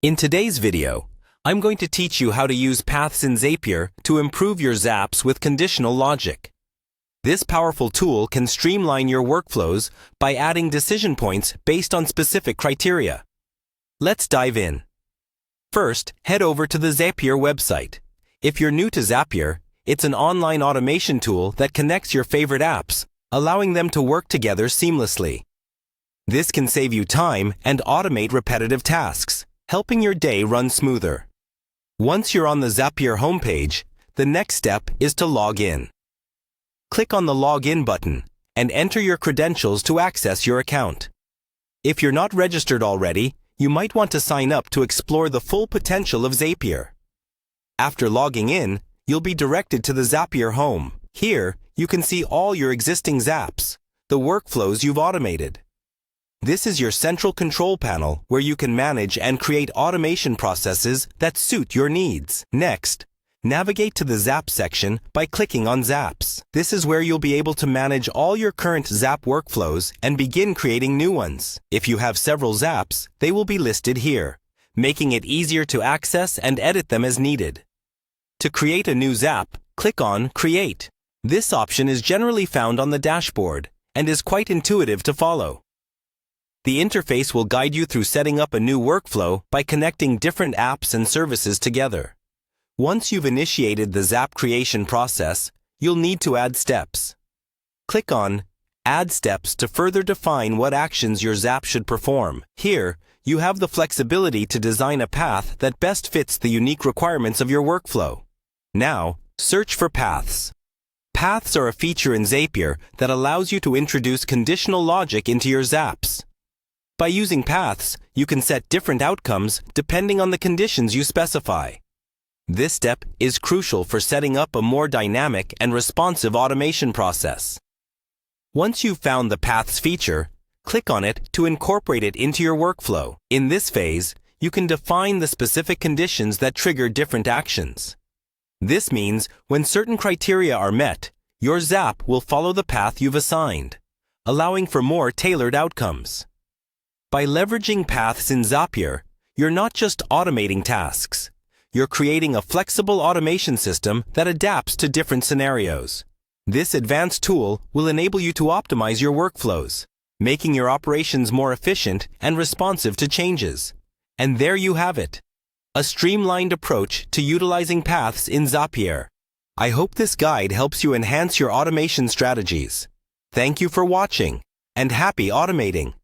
In today's video, I'm going to teach you how to use paths in Zapier to improve your Zaps with conditional logic. This powerful tool can streamline your workflows by adding decision points based on specific criteria. Let's dive in. First, head over to the Zapier website. If you're new to Zapier, it's an online automation tool that connects your favorite apps, allowing them to work together seamlessly. This can save you time and automate repetitive tasks, helping your day run smoother. Once you're on the Zapier homepage, the next step is to log in. Click on the Login button and enter your credentials to access your account. If you're not registered already, you might want to sign up to explore the full potential of Zapier. After logging in, you'll be directed to the Zapier home. Here, you can see all your existing Zaps, the workflows you've automated. This is your central control panel where you can manage and create automation processes that suit your needs. Next, navigate to the Zaps section by clicking on Zaps. This is where you'll be able to manage all your current Zap workflows and begin creating new ones. If you have several Zaps, they will be listed here, making it easier to access and edit them as needed. To create a new Zap, click on Create. This option is generally found on the dashboard and is quite intuitive to follow. The interface will guide you through setting up a new workflow by connecting different apps and services together. Once you've initiated the Zap creation process, you'll need to add steps. Click on Add Steps to further define what actions your Zap should perform. Here, you have the flexibility to design a path that best fits the unique requirements of your workflow. Now, search for paths. Paths are a feature in Zapier that allows you to introduce conditional logic into your Zaps. By using paths, you can set different outcomes depending on the conditions you specify. This step is crucial for setting up a more dynamic and responsive automation process. Once you've found the paths feature, click on it to incorporate it into your workflow. In this phase, you can define the specific conditions that trigger different actions. This means when certain criteria are met, your Zap will follow the path you've assigned, allowing for more tailored outcomes. By leveraging paths in Zapier, you're not just automating tasks. You're creating a flexible automation system that adapts to different scenarios. This advanced tool will enable you to optimize your workflows, making your operations more efficient and responsive to changes. And there you have it, a streamlined approach to utilizing paths in Zapier. I hope this guide helps you enhance your automation strategies. Thank you for watching, and happy automating!